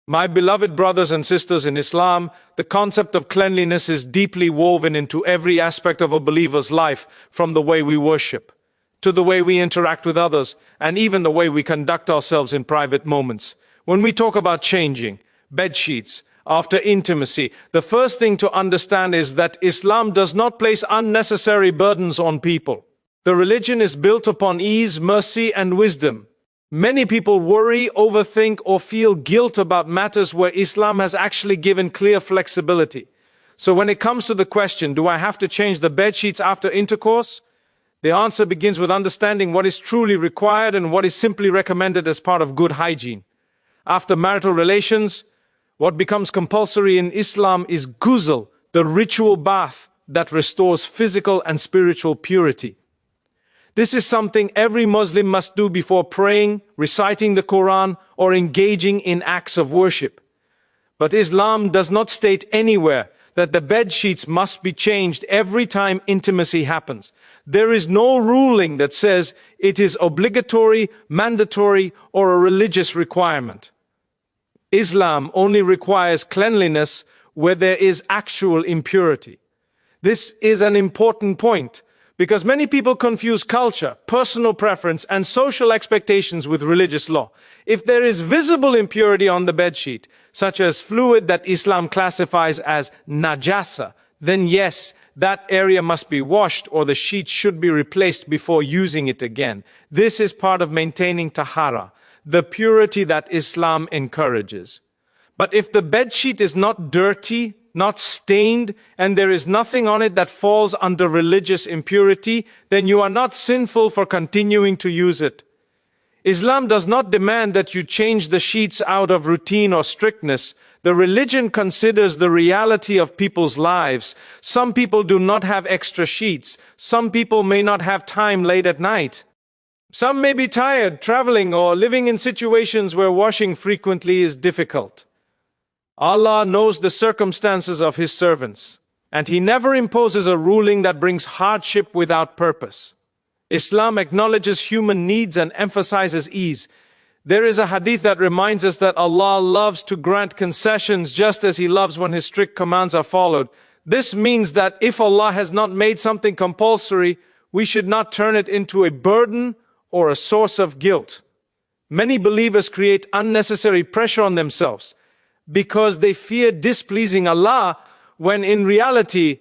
My beloved brothers and sisters in Islam, the concept of cleanliness is deeply woven into every aspect of a believer's life, from the way we worship, to the way we interact with others, and even the way we conduct ourselves in private moments. When we talk about changing bedsheets after intimacy, the first thing to understand is that Islam does not place unnecessary burdens on people. The religion is built upon ease, mercy, and wisdom. Many people worry, overthink, or feel guilt about matters where Islam has actually given clear flexibility. So when it comes to the question, do I have to change the bed sheets after intercourse? The answer begins with understanding what is truly required and what is simply recommended as part of good hygiene. After marital relations, what becomes compulsory in Islam is ghusl, the ritual bath that restores physical and spiritual purity. This is something every Muslim must do before praying, reciting the Quran, or engaging in acts of worship. But Islam does not state anywhere that the bed sheets must be changed every time intimacy happens. There is no ruling that says it is obligatory, mandatory, or a religious requirement. Islam only requires cleanliness where there is actual impurity. This is an important point, because many people confuse culture, personal preference, and social expectations with religious law. If there is visible impurity on the bedsheet, such as fluid that Islam classifies as najasa, then yes, that area must be washed or the sheet should be replaced before using it again. This is part of maintaining tahara, the purity that Islam encourages. But if the bedsheet is not dirty, not stained, and there is nothing on it that falls under religious impurity, then you are not sinful for continuing to use it. Islam does not demand that you change the sheets out of routine or strictness. The religion considers the reality of people's lives. Some people do not have extra sheets. Some people may not have time late at night. Some may be tired, traveling, or living in situations where washing frequently is difficult. Allah knows the circumstances of His servants, and He never imposes a ruling that brings hardship without purpose. Islam acknowledges human needs and emphasizes ease. There is a hadith that reminds us that Allah loves to grant concessions just as He loves when His strict commands are followed. This means that if Allah has not made something compulsory, we should not turn it into a burden or a source of guilt. Many believers create unnecessary pressure on themselves because they fear displeasing Allah, when in reality,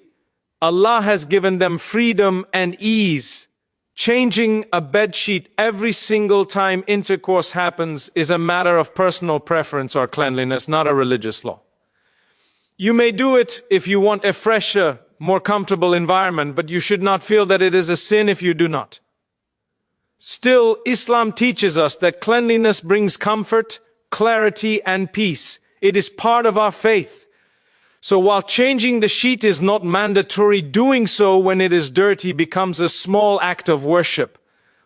Allah has given them freedom and ease. Changing a bedsheet every single time intercourse happens is a matter of personal preference or cleanliness, not a religious law. You may do it if you want a fresher, more comfortable environment, but you should not feel that it is a sin if you do not. Still, Islam teaches us that cleanliness brings comfort, clarity, and peace. It is part of our faith. So while changing the sheet is not mandatory, doing so when it is dirty becomes a small act of worship.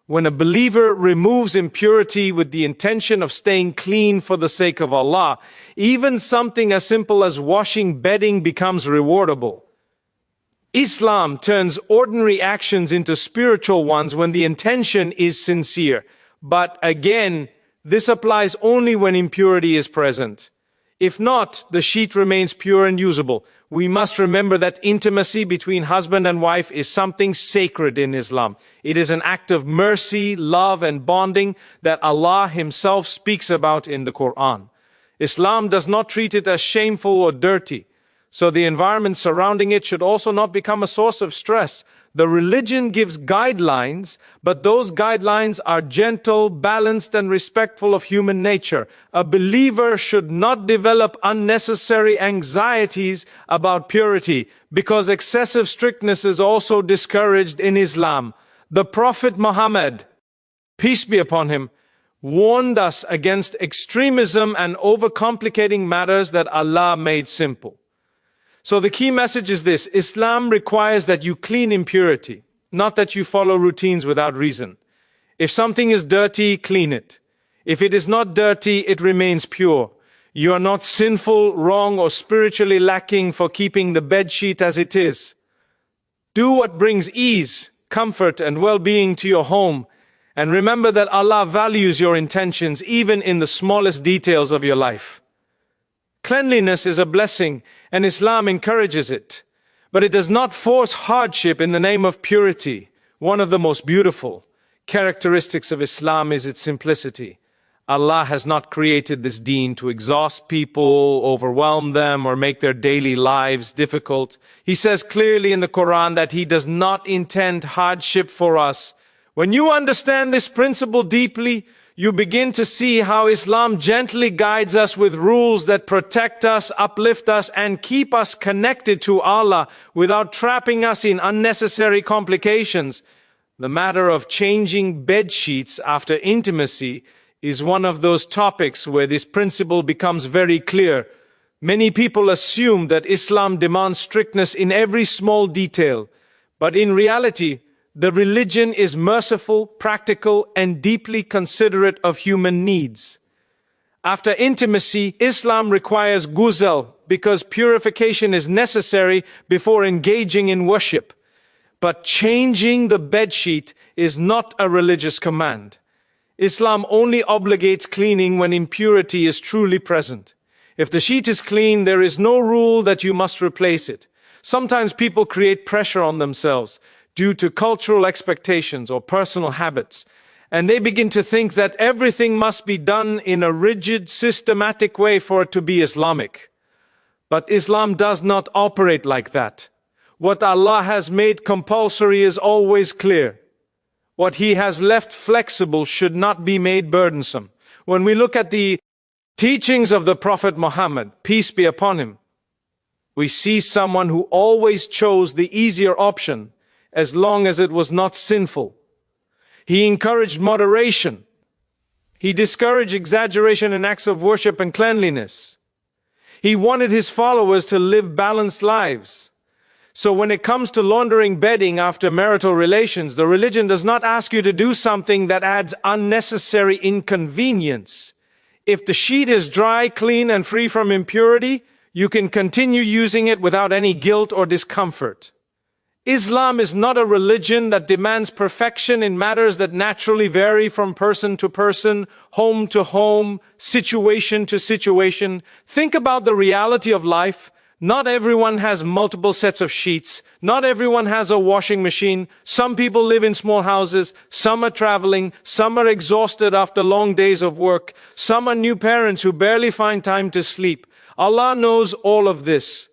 When a believer removes impurity with the intention of staying clean for the sake of Allah, even something as simple as washing bedding becomes rewardable. Islam turns ordinary actions into spiritual ones when the intention is sincere. But again, this applies only when impurity is present. If not, the sheet remains pure and usable. We must remember that intimacy between husband and wife is something sacred in Islam. It is an act of mercy, love, and bonding that Allah Himself speaks about in the Quran. Islam does not treat it as shameful or dirty, so the environment surrounding it should also not become a source of stress. The religion gives guidelines, but those guidelines are gentle, balanced, and respectful of human nature. A believer should not develop unnecessary anxieties about purity, because excessive strictness is also discouraged in Islam. The Prophet Muhammad, peace be upon him, warned us against extremism and overcomplicating matters that Allah made simple. So the key message is this: Islam requires that you clean impurity, not that you follow routines without reason. If something is dirty, clean it. If it is not dirty, it remains pure. You are not sinful, wrong, or spiritually lacking for keeping the bedsheet as it is. Do what brings ease, comfort, and well-being to your home, and remember that Allah values your intentions even in the smallest details of your life. Cleanliness is a blessing, and Islam encourages it. But it does not force hardship in the name of purity. One of the most beautiful characteristics of Islam is its simplicity. Allah has not created this deen to exhaust people, overwhelm them, or make their daily lives difficult. He says clearly in the Quran that He does not intend hardship for us. When you understand this principle deeply, you begin to see how Islam gently guides us with rules that protect us, uplift us, and keep us connected to Allah without trapping us in unnecessary complications. The matter of changing bed sheets after intimacy is one of those topics where this principle becomes very clear. Many people assume that Islam demands strictness in every small detail, but in reality, the religion is merciful, practical, and deeply considerate of human needs. After intimacy, Islam requires ghusl because purification is necessary before engaging in worship. But changing the bedsheet is not a religious command. Islam only obligates cleaning when impurity is truly present. If the sheet is clean, there is no rule that you must replace it. Sometimes people create pressure on themselves due to cultural expectations or personal habits, and they begin to think that everything must be done in a rigid, systematic way for it to be Islamic. But Islam does not operate like that. What Allah has made compulsory is always clear. What He has left flexible should not be made burdensome. When we look at the teachings of the Prophet Muhammad, peace be upon him, we see someone who always chose the easier option as long as it was not sinful. He encouraged moderation. He discouraged exaggeration in acts of worship and cleanliness. He wanted his followers to live balanced lives. So when it comes to laundering bedding after marital relations, the religion does not ask you to do something that adds unnecessary inconvenience. If the sheet is dry, clean, and free from impurity, you can continue using it without any guilt or discomfort. Islam is not a religion that demands perfection in matters that naturally vary from person to person, home to home, situation to situation. Think about the reality of life. Not everyone has multiple sets of sheets. Not everyone has a washing machine. Some people live in small houses. Some are traveling. Some are exhausted after long days of work. Some are new parents who barely find time to sleep. Allah knows all of this.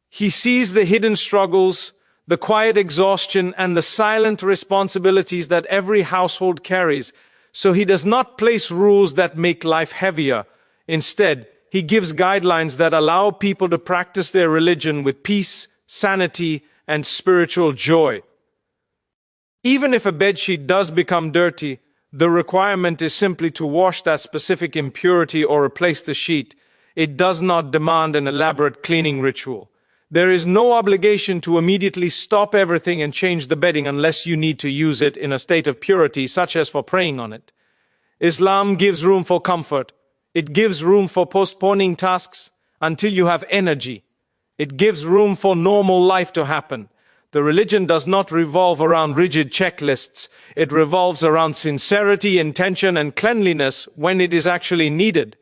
He sees the hidden struggles, the quiet exhaustion, and the silent responsibilities that every household carries. So He does not place rules that make life heavier. Instead, He gives guidelines that allow people to practice their religion with peace, sanity, and spiritual joy. Even if a bedsheet does become dirty, the requirement is simply to wash that specific impurity or replace the sheet. It does not demand an elaborate cleaning ritual. There is no obligation to immediately stop everything and change the bedding unless you need to use it in a state of purity, such as for praying on it. Islam gives room for comfort. It gives room for postponing tasks until you have energy. It gives room for normal life to happen. The religion does not revolve around rigid checklists. It revolves around sincerity, intention, and cleanliness when it is actually needed.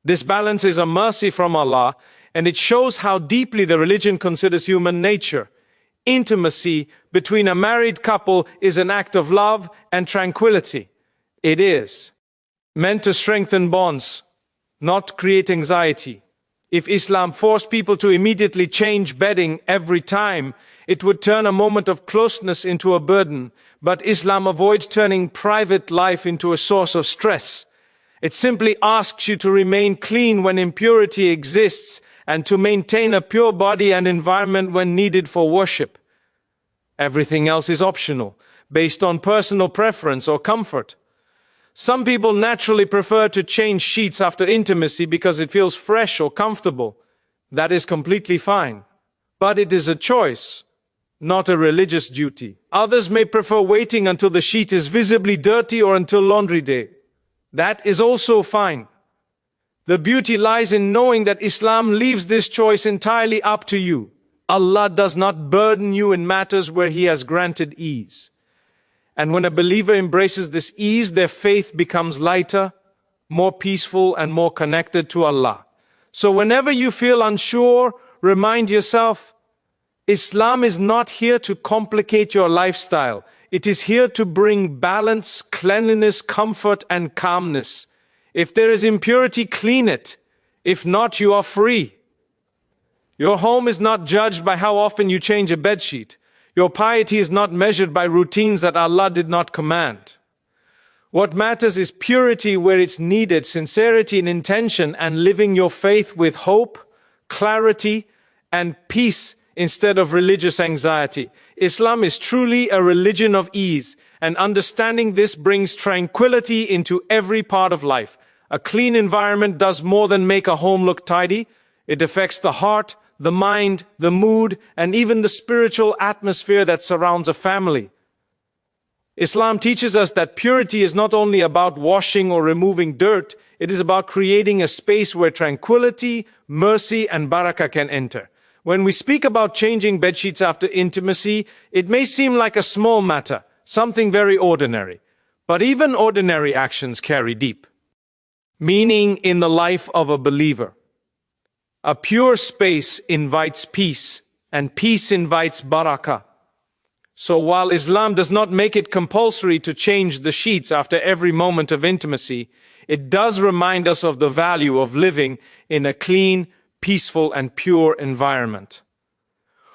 This balance is a mercy from Allah, and it shows how deeply the religion considers human nature. Intimacy between a married couple is an act of love and tranquility. It is meant to strengthen bonds, not create anxiety. If Islam forced people to immediately change bedding every time, it would turn a moment of closeness into a burden. But Islam avoids turning private life into a source of stress. It simply asks you to remain clean when impurity exists and to maintain a pure body and environment when needed for worship. Everything else is optional, based on personal preference or comfort. Some people naturally prefer to change sheets after intimacy because it feels fresh or comfortable. That is completely fine. But it is a choice, not a religious duty. Others may prefer waiting until the sheet is visibly dirty or until laundry day. That is also fine. The beauty lies in knowing that Islam leaves this choice entirely up to you. Allah does not burden you in matters where He has granted ease. And when a believer embraces this ease, their faith becomes lighter, more peaceful, and more connected to Allah. So whenever you feel unsure, remind yourself, Islam is not here to complicate your lifestyle. It is here to bring balance, cleanliness, comfort, and calmness. If there is impurity, clean it. If not, you are free. Your home is not judged by how often you change a bedsheet. Your piety is not measured by routines that Allah did not command. What matters is purity where it's needed, sincerity in intention, and living your faith with hope, clarity, and peace instead of religious anxiety. Islam is truly a religion of ease, and understanding this brings tranquility into every part of life. A clean environment does more than make a home look tidy. It affects the heart, the mind, the mood, and even the spiritual atmosphere that surrounds a family. Islam teaches us that purity is not only about washing or removing dirt, it is about creating a space where tranquility, mercy, and barakah can enter. When we speak about changing bedsheets after intimacy, it may seem like a small matter, something very ordinary. But even ordinary actions carry deep meaning in the life of a believer. A pure space invites peace, and peace invites barakah. So while Islam does not make it compulsory to change the sheets after every moment of intimacy, it does remind us of the value of living in a clean, peaceful, and pure environment.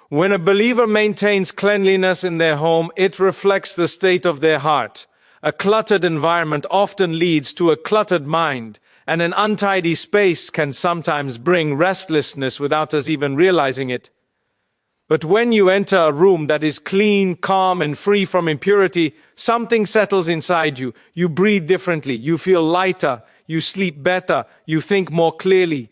When a believer maintains cleanliness in their home, it reflects the state of their heart. A cluttered environment often leads to a cluttered mind, and an untidy space can sometimes bring restlessness without us even realizing it. But when you enter a room that is clean, calm, and free from impurity, something settles inside you. You breathe differently, you feel lighter, you sleep better, you think more clearly.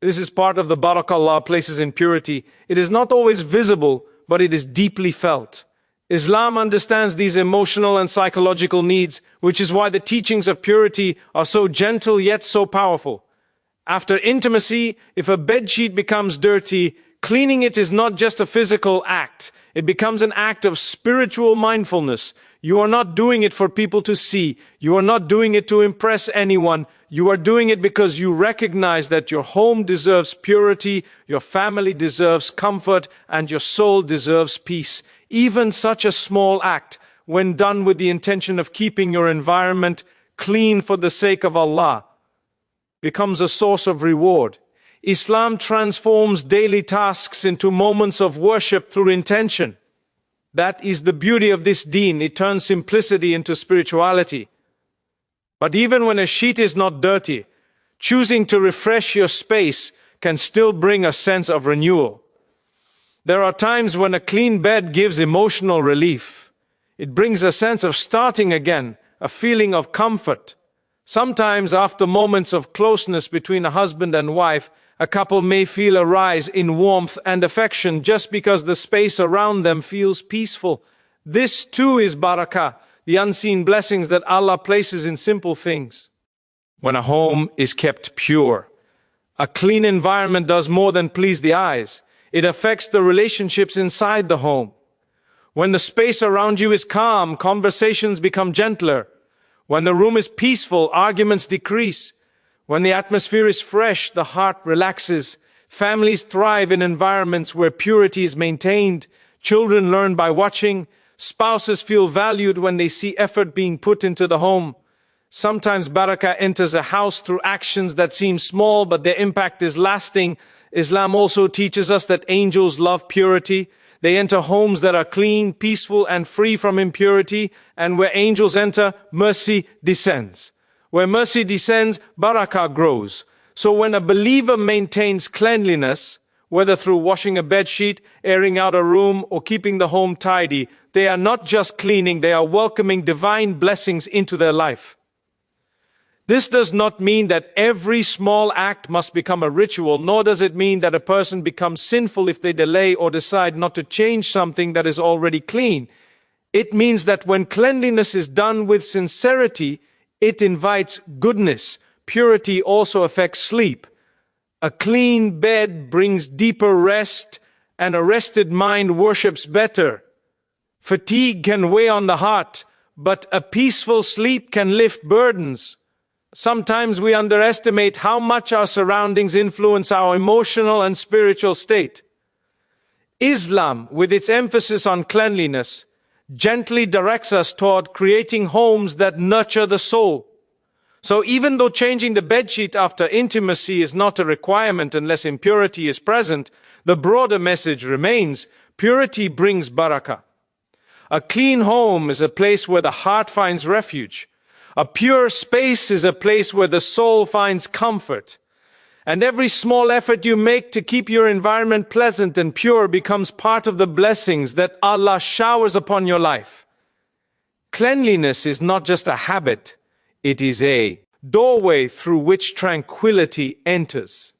This is part of the Barakah Allah places in purity. It is not always visible, but it is deeply felt. Islam understands these emotional and psychological needs, which is why the teachings of purity are so gentle yet so powerful. After intimacy, if a bedsheet becomes dirty, cleaning it is not just a physical act. It becomes an act of spiritual mindfulness. You are not doing it for people to see. You are not doing it to impress anyone. You are doing it because you recognize that your home deserves purity, your family deserves comfort, and your soul deserves peace. Even such a small act, when done with the intention of keeping your environment clean for the sake of Allah, becomes a source of reward. Islam transforms daily tasks into moments of worship through intention. That is the beauty of this deen. It turns simplicity into spirituality. But even when a sheet is not dirty, choosing to refresh your space can still bring a sense of renewal. There are times when a clean bed gives emotional relief. It brings a sense of starting again, a feeling of comfort. Sometimes after moments of closeness between a husband and wife, a couple may feel a rise in warmth and affection just because the space around them feels peaceful. This too is barakah, the unseen blessings that Allah places in simple things. When a home is kept pure, a clean environment does more than please the eyes. It affects the relationships inside the home. When the space around you is calm, conversations become gentler. When the room is peaceful, arguments decrease. When the atmosphere is fresh, the heart relaxes. Families thrive in environments where purity is maintained. Children learn by watching. Spouses feel valued when they see effort being put into the home. Sometimes barakah enters a house through actions that seem small, but their impact is lasting. Islam also teaches us that angels love purity. They enter homes that are clean, peaceful, and free from impurity. And where angels enter, mercy descends. Where mercy descends, barakah grows. So when a believer maintains cleanliness, whether through washing a bedsheet, airing out a room, or keeping the home tidy, they are not just cleaning, they are welcoming divine blessings into their life. This does not mean that every small act must become a ritual, nor does it mean that a person becomes sinful if they delay or decide not to change something that is already clean. It means that when cleanliness is done with sincerity, it invites goodness. Purity also affects sleep. A clean bed brings deeper rest, and a rested mind worships better. Fatigue can weigh on the heart, but a peaceful sleep can lift burdens. Sometimes we underestimate how much our surroundings influence our emotional and spiritual state. Islam, with its emphasis on cleanliness, gently directs us toward creating homes that nurture the soul. So even though changing the bedsheet after intimacy is not a requirement unless impurity is present, the broader message remains: purity brings barakah. A clean home is a place where the heart finds refuge. A pure space is a place where the soul finds comfort. And every small effort you make to keep your environment pleasant and pure becomes part of the blessings that Allah showers upon your life. Cleanliness is not just a habit, it is a doorway through which tranquility enters.